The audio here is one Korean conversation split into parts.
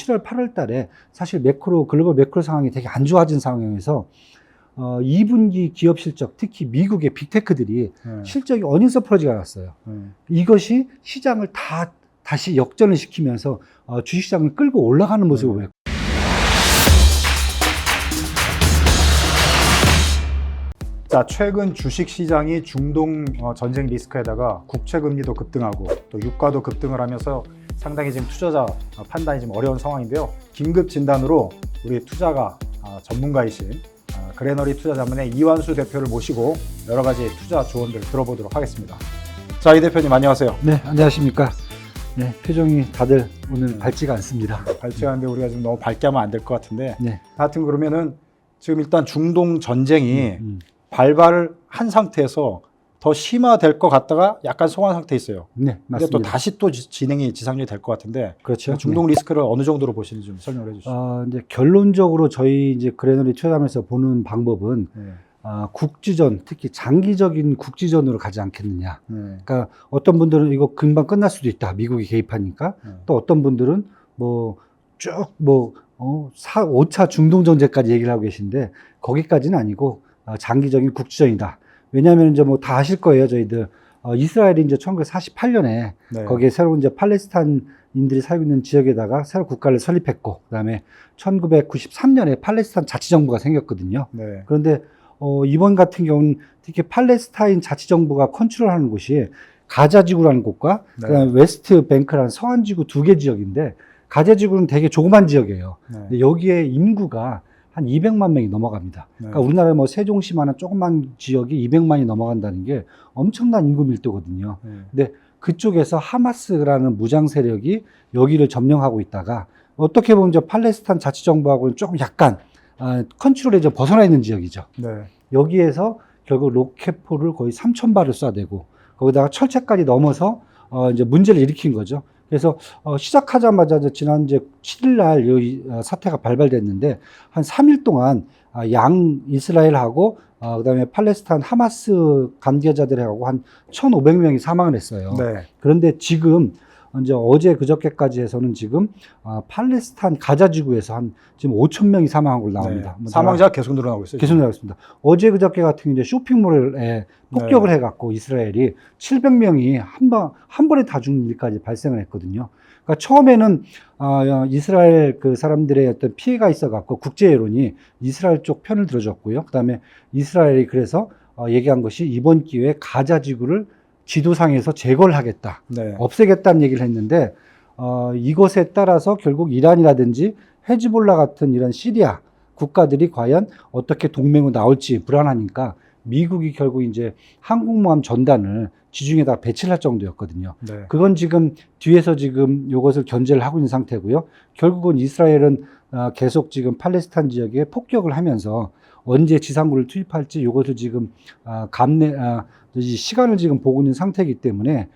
7월, 8월 달에 사실 글로벌 매크로 상황이 되게 안 좋아진 상황에서 2분기 기업 실적, 특히 미국의 빅테크들이 실적이 어닝서 프로지가 났어요. 이것이 시장을 다시 역전을 시키면서 주식시장을 끌고 올라가는 모습을 보였고. 자, 최근 주식시장이 중동 전쟁 리스크에다가 국채금리도 급등하고 또 유가도 급등을 하면서 상당히 지금 투자자 판단이 좀 어려운 상황인데요. 긴급 진단으로 우리 투자가 전문가이신 그레너리 투자자문의 이완수 대표를 모시고 여러 가지 투자 조언들 들어보도록 하겠습니다. 자, 이 대표님 안녕하세요. 네, 안녕하십니까. 네, 표정이 다들 오늘 밝지가 않습니다. 밝지 않은데 우리가 좀 너무 밝게 하면 안 될 것 같은데. 네. 하여튼 그러면은 지금 일단 중동 전쟁이 발발을 한 상태에서 더 심화될 것 같다가 약간 소강 상태에 있어요. 네, 맞습니다. 근데 또 다시 또 진행이 지상률이 될 것 같은데. 그렇죠. 중동 리스크를 어느 정도로 보시는지 좀 설명을 해주시죠. 이제 결론적으로 저희 이제 그레너리 투자하면서 보는 방법은 국지전, 특히 장기적인 국지전으로 가지 않겠느냐. 그러니까 어떤 분들은 이거 금방 끝날 수도 있다. 미국이 개입하니까. 또 어떤 분들은 쭉 5차 중동 전쟁까지 얘기를 하고 계신데 거기까지는 아니고 장기적인 국지전이다. 왜냐하면 이제 다 아실 거예요, 저희들. 이스라엘이 이제 1948년에 거기에 새로운 이제 팔레스타인인들이 살고 있는 지역에다가 새로 국가를 설립했고, 그다음에 1993년에 팔레스타인 자치정부가 생겼거든요. 그런데 이번 같은 경우는 특히 팔레스타인 자치정부가 컨트롤하는 곳이 가자지구라는 곳과 그다음에 웨스트 뱅크라는 서안지구 두 개 지역인데, 가자지구는 되게 조그만 지역이에요. 근데 여기에 인구가 한 200만 명이 넘어갑니다. 그러니까 우리나라 세종시만한 조그만 지역이 200만이 넘어간다는 게 엄청난 인구 밀도거든요. 근데 그쪽에서 하마스라는 무장 세력이 여기를 점령하고 있다가 어떻게 보면 팔레스타인 자치정부하고는 조금 약간 컨트롤에 벗어나 있는 지역이죠. 여기에서 결국 로켓포를 거의 3,000발을 쏴대고 거기다가 철책까지 넘어서 이제 문제를 일으킨 거죠. 그래서 시작하자마자 지난 이제 7일 날 이 사태가 발발됐는데 한 3일 동안 이스라엘하고 그다음에 팔레스타인 하마스 관계자들하고 한 1,500명이 사망을 했어요. 그런데 지금 이제 어제 그저께까지 해서는 지금 팔레스타인 가자지구에서 지금 5,000명이 사망한 걸로 나옵니다. 사망자가 계속 늘어나고 있어요. 계속 늘어나고 있습니다. 어제 그저께 같은 이제 쇼핑몰에 폭격을 해갖고 이스라엘이 700명이 한 번에 다 죽는 일까지 발생을 했거든요. 그러니까 처음에는 이스라엘 그 사람들의 어떤 피해가 있어갖고 국제 여론이 이스라엘 쪽 편을 들어줬고요. 그다음에 이스라엘이 그래서 얘기한 것이 이번 기회에 가자지구를 지도상에서 제거를 하겠다, 없애겠다는 얘기를 했는데 이것에 따라서 결국 이란이라든지 헤즈볼라 같은 이런 시리아 국가들이 과연 어떻게 동맹으로 나올지 불안하니까 미국이 결국 이제 항공모함 전단을 지중해다 배치를 할 정도였거든요. 그건 지금 뒤에서 지금 이것을 견제를 하고 있는 상태고요. 결국은 이스라엘은 계속 지금 팔레스타인 지역에 폭격을 하면서 언제 지상군을 투입할지 이것을 지금 시간을 지금 보고 있는 상태이기 때문에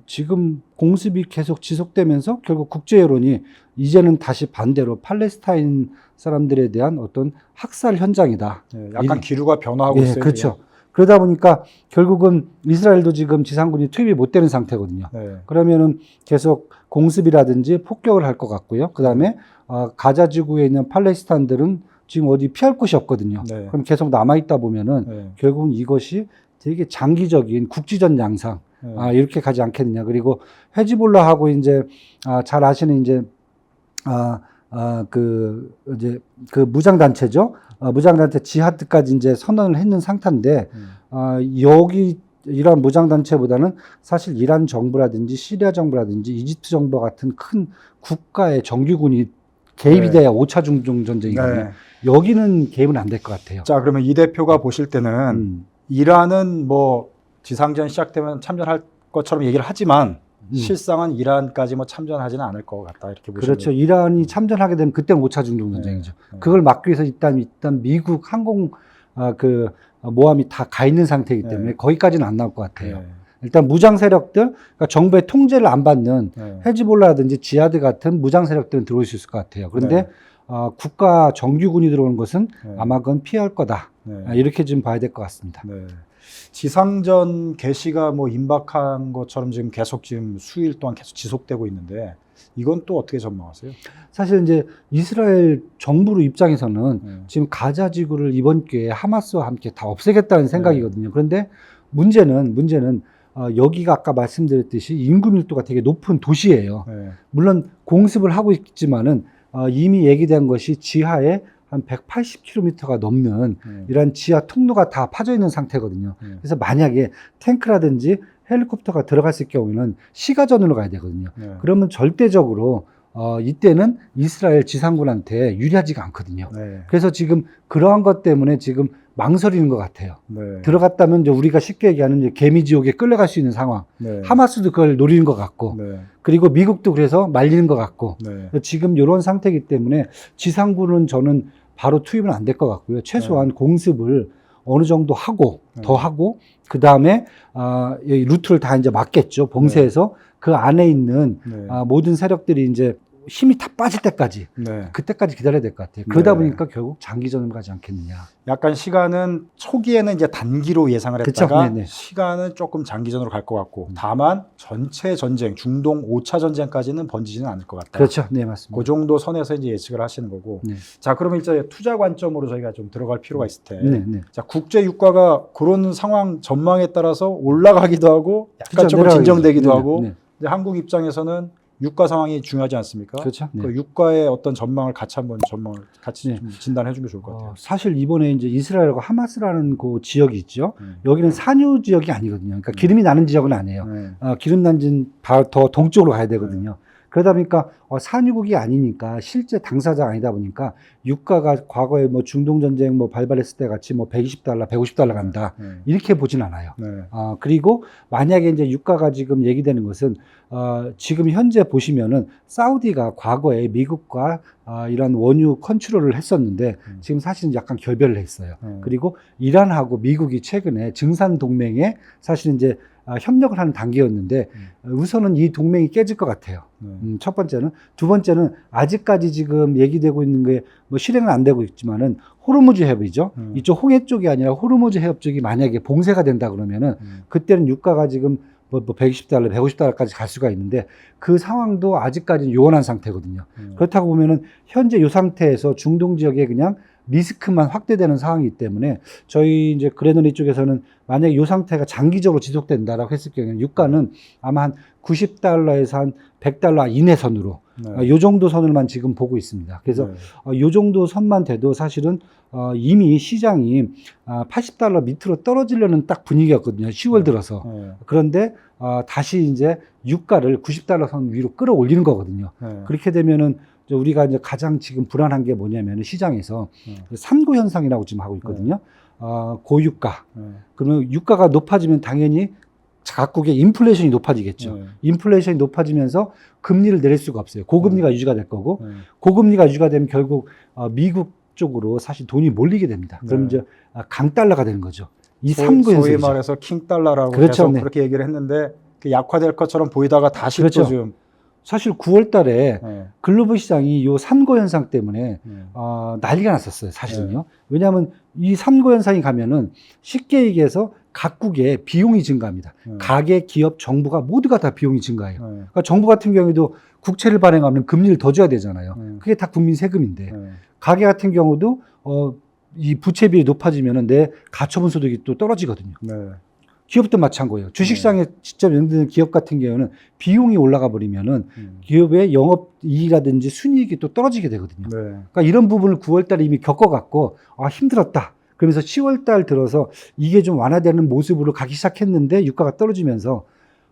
지금 공습이 계속 지속되면서 결국 국제 여론이 이제는 다시 반대로 팔레스타인 사람들에 대한 어떤 학살 현장이다. 약간 기류가 변화하고 있어요. 그렇죠. 지금. 그러다 보니까 결국은 이스라엘도 지금 지상군이 투입이 못 되는 상태거든요. 그러면은 계속 공습이라든지 폭격을 할 것 같고요. 그 다음에 가자지구에 있는 팔레스타인들은 지금 어디 피할 곳이 없거든요. 그럼 계속 남아있다 보면은 결국은 이것이 되게 장기적인 국지전 양상, 이렇게 가지 않겠느냐. 그리고 헤즈볼라하고 이제, 잘 아시는 이제, 그 무장단체죠. 무장단체 지하드까지 이제 선언을 했는 상태인데, 여기 이런 무장단체보다는 사실 이란 정부라든지 시리아 정부라든지 이집트 정부 같은 큰 국가의 정규군이 개입이 돼야 5차 중동 전쟁이거든요. 여기는 개입은 안 될 것 같아요. 자, 그러면 이 대표가 보실 때는 이란은 지상전 시작되면 참전할 것처럼 얘기를 하지만 실상은 이란까지 참전하지는 않을 것 같다, 이렇게 보시면. 그렇죠. 이란이 참전하게 되면 그때는 5차 중동 전쟁이죠. 그걸 막기 위해서 일단 미국 항공 모함이 다 가 있는 상태이기 때문에 거기까지는 안 나올 것 같아요. 일단 무장 세력들, 그러니까 정부의 통제를 안 받는 헤즈볼라든지 지하드 같은 무장 세력들은 들어올 수 있을 것 같아요. 그런데 국가 정규군이 들어오는 것은 아마 그건 피할 거다. 이렇게 좀 봐야 될 것 같습니다. 지상전 개시가 뭐 임박한 것처럼 지금 계속 지금 수일 동안 계속 지속되고 있는데 이건 또 어떻게 전망하세요? 사실 이제 이스라엘 정부 입장에서는 지금 가자 지구를 이번 기회에 하마스와 함께 다 없애겠다는 생각이거든요. 그런데 문제는 여기가 아까 말씀드렸듯이 인구 밀도가 되게 높은 도시예요. 물론 공습을 하고 있지만은 이미 얘기된 것이 지하에 한 180km가 넘는 이런 지하 통로가 다 파져 있는 상태거든요. 그래서 만약에 탱크라든지 헬리콥터가 들어갔을 경우에는 시가전으로 가야 되거든요. 그러면 절대적으로 이때는 이스라엘 지상군한테 유리하지가 않거든요. 그래서 지금 그러한 것 때문에 지금 망설이는 것 같아요. 들어갔다면 이제 우리가 쉽게 얘기하는 이제 개미지옥에 끌려갈 수 있는 상황. 하마스도 그걸 노리는 것 같고, 그리고 미국도 그래서 말리는 것 같고, 지금 이런 상태이기 때문에 지상군은 저는 바로 투입은 안 될 것 같고요. 최소한 공습을 어느 정도 하고, 더 하고, 그 다음에 루트를 다 이제 막겠죠. 봉쇄해서 그 안에 있는 모든 세력들이 이제 힘이 다 빠질 때까지 그때까지 기다려야 될 것 같아요. 그러다 보니까 결국 장기전으로 가지 않겠느냐. 약간 시간은 초기에는 이제 단기로 예상을 했다가 시간은 조금 장기전으로 갈 것 같고 다만 전체 전쟁, 중동 5차 전쟁까지는 번지지는 않을 것 같다. 그렇죠. 네, 맞습니다. 그 정도 선에서 이제 예측을 하시는 거고. 자, 그러면 이제 투자 관점으로 저희가 좀 들어갈 필요가 있을 때. 자, 국제 유가가 그런 상황 전망에 따라서 올라가기도 하고 약간 조금 진정되기도 하고 이제 한국 입장에서는 유가 상황이 중요하지 않습니까? 그렇죠. 그 유가의 어떤 전망을 같이 한번 좀 진단해 주면 좋을 것 같아요. 사실 이번에 이제 이스라엘과 하마스라는 그 지역이 있죠. 여기는 산유 지역이 아니거든요. 그러니까 기름이 나는 지역은 아니에요. 기름 난진 더 동쪽으로 가야 되거든요. 그러다 보니까 산유국이 아니니까 실제 당사자가 아니다 보니까 유가가 과거에 뭐 중동 전쟁 뭐 발발했을 때 같이 뭐 120달러, 150달러 간다 이렇게 보진 않아요. 그리고 만약에 이제 유가가 지금 얘기되는 것은 지금 현재 보시면은 사우디가 과거에 미국과 이런 원유 컨트롤을 했었는데 지금 사실은 약간 결별을 했어요. 그리고 이란하고 미국이 최근에 증산 동맹에 사실 이제 협력을 하는 단계였는데 우선은 이 동맹이 깨질 것 같아요. 첫 번째는. 두 번째는 아직까지 지금 얘기되고 있는 게 뭐 실행은 안 되고 있지만은 호르무즈 해협이죠. 이쪽 홍해 쪽이 아니라 호르무즈 해협 쪽이 만약에 봉쇄가 된다 그러면은 그때는 유가가 지금 뭐 120달러, 150달러까지 갈 수가 있는데 그 상황도 아직까지는 요원한 상태거든요. 그렇다고 보면은 현재 이 상태에서 중동 지역에 그냥 리스크만 확대되는 상황이기 때문에 저희 이제 그레너리 쪽에서는 만약에 이 상태가 장기적으로 지속된다라고 했을 경우에는 유가는 아마 한 90달러에서 한 100달러 이내 선으로 이 정도 선을만 지금 보고 있습니다. 그래서 이 정도 선만 돼도 사실은 이미 시장이 80달러 밑으로 떨어지려는 딱 분위기였거든요. 10월 들어서. 그런데 다시 이제 유가를 90달러 선 위로 끌어올리는 거거든요. 그렇게 되면은 우리가 이제 가장 지금 불안한 게 뭐냐면 시장에서 삼고 현상이라고 지금 하고 있거든요. 고유가. 그러면 유가가 높아지면 당연히 각국의 인플레이션이 높아지겠죠. 인플레이션이 높아지면서 금리를 내릴 수가 없어요. 고금리가 유지가 될 거고 고금리가 유지가 되면 결국 미국 쪽으로 사실 돈이 몰리게 됩니다. 그럼 이제 강달러가 되는 거죠. 이 삼고 현상이죠. 소위 말해서 킹달러라고 그렇죠. 계속 그렇게 얘기를 했는데 약화될 것처럼 보이다가 다시 또 좀 사실 9월 달에 글로벌 시장이 이 삼고 현상 때문에 난리가 났었어요. 사실은요. 왜냐하면 이 삼고 현상이 가면은 쉽게 얘기해서 각국의 비용이 증가합니다. 가계, 기업, 정부가 모두가 다 비용이 증가해요. 그러니까 정부 같은 경우에도 국채를 발행하면 금리를 더 줘야 되잖아요. 그게 다 국민 세금인데 가계 같은 경우도 이 부채비율이 높아지면은 내 가처분 소득이 또 떨어지거든요. 기업도 마찬가지예요. 주식시장에 직접 연결되는 기업 같은 경우는 비용이 올라가 버리면은 기업의 영업이익이라든지 순이익이 또 떨어지게 되거든요. 그러니까 이런 부분을 9월 달에 이미 겪어갖고 힘들었다. 그러면서 10월 달 들어서 이게 좀 완화되는 모습으로 가기 시작했는데 유가가 떨어지면서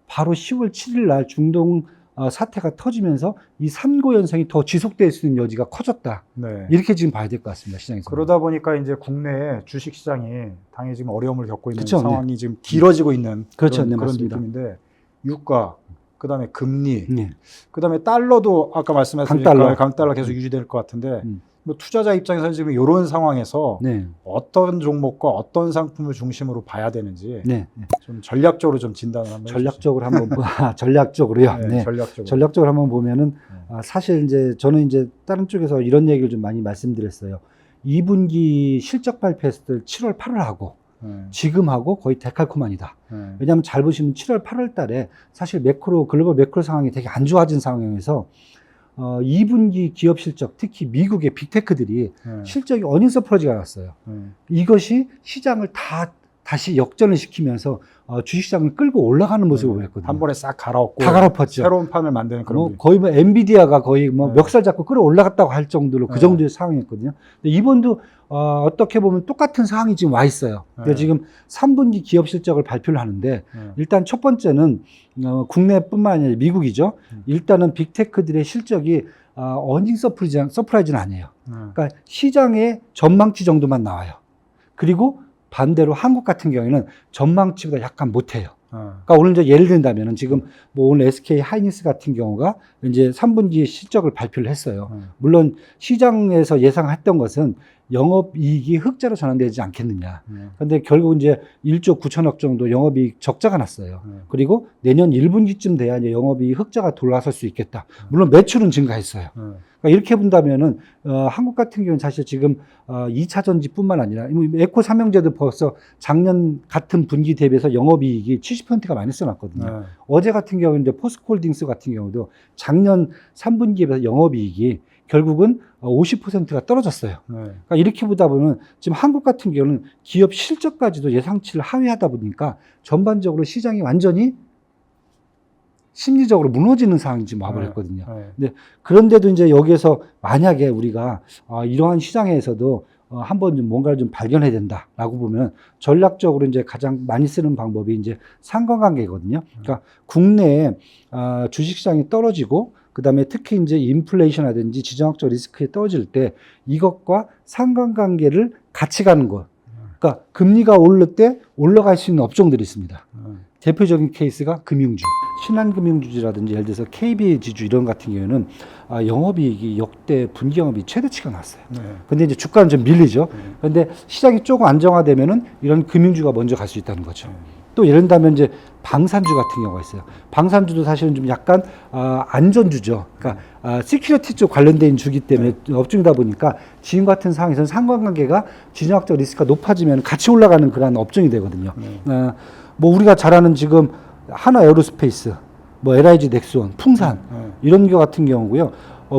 바로 10월 7일 날 중동 사태가 터지면서 이 삼고 현상이 더 지속될 수 있는 여지가 커졌다. 이렇게 지금 봐야 될 것 같습니다. 시장에서. 그러다 보니까 이제 국내 주식 시장이 당연히 지금 어려움을 겪고 있는 상황이 지금 길어지고 있는 그런 느낌인데 유가, 그다음에 금리, 그다음에 달러도 아까 말씀하신 강달러 계속 유지될 것 같은데 뭐 투자자 입장에서는 지금 이런 상황에서 어떤 종목과 어떤 상품을 중심으로 봐야 되는지 좀 전략적으로 좀 진단을 한번 전략적으로 한번 전략적으로요. 전략적으로 한번 보면은 사실 이제 저는 이제 다른 쪽에서 이런 얘기를 좀 많이 말씀드렸어요. 2분기 실적 발표했을 때 7월, 8월 하고 지금하고 거의 데칼코마니다. 왜냐하면 잘 보시면 7월, 8월 달에 사실 글로벌 매크로 상황이 되게 안 좋아진 상황에서 2분기 기업 실적, 특히 미국의 빅테크들이 실적이 어닝 서프라이즈가 났어요. 이것이 시장을 다시 역전을 시키면서 주식시장을 끌고 올라가는 모습을 보였거든요. 한 번에 싹 갈아엎고 다 갈아엎었죠. 새로운 판을 만드는 그런 거의 엔비디아가 거의 멱살 잡고 끌어 올라갔다고 할 정도로 그 정도의 상황이었거든요. 근데 이번도 어떻게 보면 똑같은 상황이 지금 와 있어요. 근데 지금 3분기 기업 실적을 발표를 하는데 일단 첫 번째는 국내뿐만 아니라 미국이죠. 일단은 빅테크들의 실적이 어닝 서프라이즈는 아니에요. 그러니까 시장의 전망치 정도만 나와요. 그리고 반대로 한국 같은 경우에는 전망치보다 약간 못해요. 그러니까 오늘 이제 예를 든다면은 지금 뭐 오늘 SK 하이닉스 같은 경우가 이제 3분기 실적을 발표를 했어요. 물론 시장에서 예상했던 것은 영업이익이 흑자로 전환되지 않겠느냐. 근데 결국 이제 1조 9천억 정도 영업이익 적자가 났어요. 그리고 내년 1분기쯤 돼야 이제 영업이익 흑자가 돌아설 수 있겠다. 물론 매출은 증가했어요. 그러니까 이렇게 본다면은 한국 같은 경우는 사실 지금 2차 전지뿐만 아니라 에코 삼형제도 벌써 작년 같은 분기 대비해서 영업이익이 70%가 마이너스 났거든요. 어제 같은 경우는 이제 포스코홀딩스 같은 경우도 작년 3분기에 비해서 영업이익이 결국은 50%가 떨어졌어요. 그러니까 이렇게 보다 보면 지금 한국 같은 경우는 기업 실적까지도 예상치를 하회하다 보니까 전반적으로 시장이 완전히 심리적으로 무너지는 상황이 지금 와버렸거든요. 근데 그런데도 이제 여기에서 만약에 우리가 이러한 시장에서도 한번 좀 뭔가를 좀 발견해야 된다라고 보면 전략적으로 이제 가장 많이 쓰는 방법이 이제 상관관계거든요. 그러니까 국내에 주식시장이 떨어지고 그다음에 특히 이제 인플레이션이라든지 지정학적 리스크에 떨어질 때 이것과 상관관계를 같이 가는 것. 그러니까 금리가 오를 때 올라갈 수 있는 업종들이 있습니다. 대표적인 케이스가 금융주, 신한금융주라든지 예를 들어서 KB지주 이런 같은 경우에는 영업이익이 역대 분기 영업이 최대치가 났어요. 근데 이제 주가는 좀 밀리죠. 그런데 시장이 조금 안정화되면은 이런 금융주가 먼저 갈 수 있다는 거죠. 또 예를 들면 이제 방산주 같은 경우가 있어요. 방산주도 사실은 좀 약간 안전주죠. 그러니까 시큐리티 쪽 관련된 주기 때문에 업종이다 보니까 지금 같은 상황에서는 상관관계가 지정학적 리스크가 높아지면 같이 올라가는 그런 업종이 되거든요. 뭐 우리가 잘 아는 지금 하나 에어로스페이스, 뭐 LIG 넥스원, 풍산 이런 거 같은 경우고요.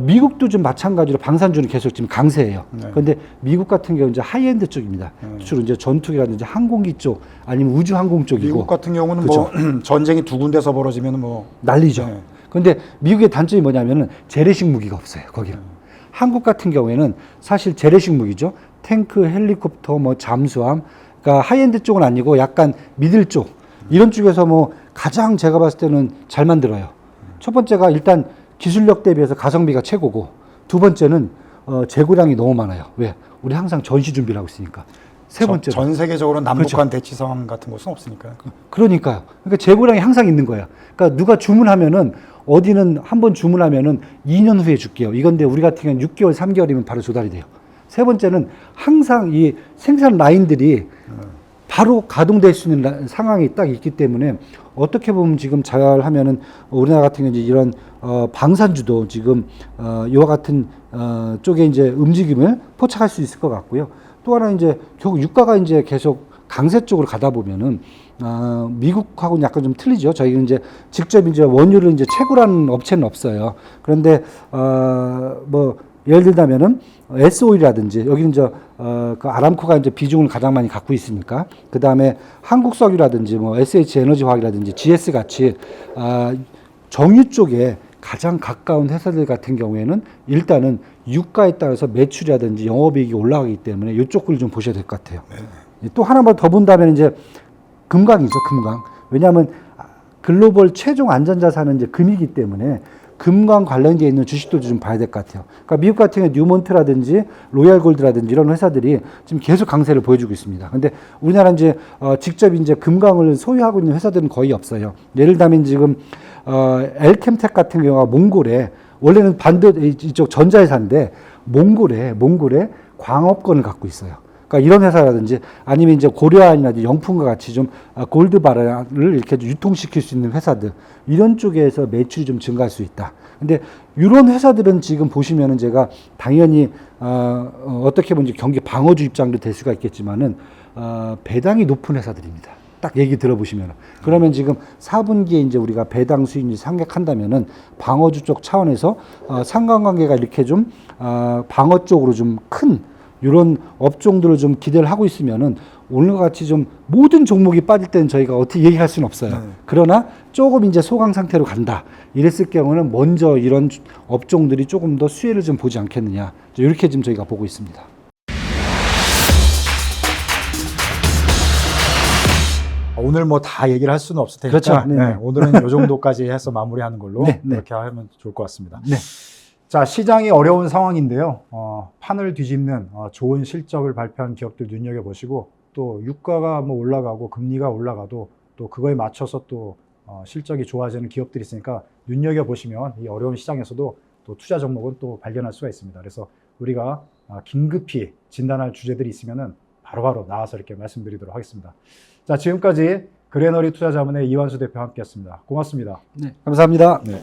미국도 좀 마찬가지로 방산주는 계속 지금 강세예요. 그런데 미국 같은 경우는 이제 하이엔드 쪽입니다. 주로 이제 전투기라든지 항공기 쪽 아니면 우주 항공 쪽이고. 미국 같은 경우는 그렇죠. 뭐 전쟁이 두 군데서 벌어지면 뭐 난리죠. 그런데 미국의 단점이 뭐냐면은 재래식 무기가 없어요. 거기는. 한국 같은 경우에는 사실 재래식 무기죠. 탱크, 헬리콥터, 뭐 잠수함. 그러니까 하이엔드 쪽은 아니고 약간 미들 쪽 이런 쪽에서 뭐 가장 제가 봤을 때는 잘 만들어요. 첫 번째가 일단 기술력 대비해서 가성비가 최고고 두 번째는 재고량이 너무 많아요. 왜? 우리 항상 전시 준비를 하고 있으니까. 세 번째 전 세계적으로 남북한 그렇죠. 대치 상황 같은 것은 없으니까요. 그러니까요. 그러니까 재고량이 항상 있는 거예요. 그러니까 누가 주문하면은 어디는 한번 주문하면은 2년 후에 줄게요. 이건데 우리 같은 경우는 6개월, 3개월이면 바로 조달이 돼요. 세 번째는 항상 이 생산 라인들이 바로 가동될 수 있는 상황이 딱 있기 때문에 어떻게 보면 지금 잘하면은 우리나라 같은 경우는 이런 방산주도 지금 이와 같은 쪽에 이제 움직임을 포착할 수 있을 것 같고요. 또 하나 이제 결국 유가가 이제 계속 강세 쪽으로 가다 보면은 미국하고는 약간 좀 틀리죠. 저희는 이제 직접 이제 원유를 이제 채굴하는 업체는 없어요. 그런데 뭐 예를 들자면은 S-오일이라든지 여기는 그 아람코가 이제 비중을 가장 많이 갖고 있으니까 그 다음에 한국석유라든지 뭐 SH에너지화학이라든지 GS 같이 정유 쪽에 가장 가까운 회사들 같은 경우에는 일단은 유가에 따라서 매출이라든지 영업이익이 올라가기 때문에 이쪽을 좀 보셔야 될 것 같아요. 또 하나만 더 본다면 이제 금강이죠, 금강. 왜냐하면 글로벌 최종 안전자산은 이제 금이기 때문에 금강 관련되어 있는 주식들도 좀 봐야 될 것 같아요. 그러니까 미국 같은 경우 뉴몬트라든지 로얄골드라든지 이런 회사들이 지금 계속 강세를 보여주고 있습니다. 근데 우리나라 이제 직접 이제 금강을 소유하고 있는 회사들은 거의 없어요. 예를 들면 지금 엘캠텍 같은 경우가 몽골에 원래는 이쪽 전자회사인데 몽골에 광업권을 갖고 있어요. 그러니까 이런 회사라든지 아니면 이제 고려안이나 영풍과 같이 좀 골드바를 이렇게 유통시킬 수 있는 회사들 이런 쪽에서 매출이 좀 증가할 수 있다. 근데 이런 회사들은 지금 보시면은 제가 당연히 어떻게 보면 경기 방어주 입장도 될 수가 있겠지만은 배당이 높은 회사들입니다. 딱 얘기 들어보시면. 그러면 지금 4분기에 이제 우리가 배당 수익률 상각한다면은 방어주 쪽 차원에서 상관관계가 이렇게 좀 방어 쪽으로 좀 큰 이런 업종들을 좀 기대를 하고 있으면은 오늘과 같이 좀 모든 종목이 빠질 때는 저희가 어떻게 얘기할 수는 없어요. 그러나 조금 이제 소강 상태로 간다. 이랬을 경우는 먼저 이런 업종들이 조금 더 수혜를 좀 보지 않겠느냐. 이렇게 지금 저희가 보고 있습니다. 오늘 뭐 다 얘기를 할 수는 없을 테니까 그렇죠. 네, 오늘은 이 정도까지 해서 마무리하는 걸로 네, 네. 그렇게 하면 좋을 것 같습니다. 네. 자, 시장이 어려운 상황인데요. 판을 뒤집는 좋은 실적을 발표한 기업들 눈여겨보시고 또 유가가 뭐 올라가고 금리가 올라가도 또 그거에 맞춰서 또 실적이 좋아지는 기업들이 있으니까 눈여겨보시면 이 어려운 시장에서도 또 투자 종목은 또 발견할 수가 있습니다. 그래서 우리가 긴급히 진단할 주제들이 있으면은 바로바로 나와서 이렇게 말씀드리도록 하겠습니다. 자, 지금까지 그레너리 투자자문의 이완수 대표와 함께했습니다. 고맙습니다. 네. 감사합니다. 네.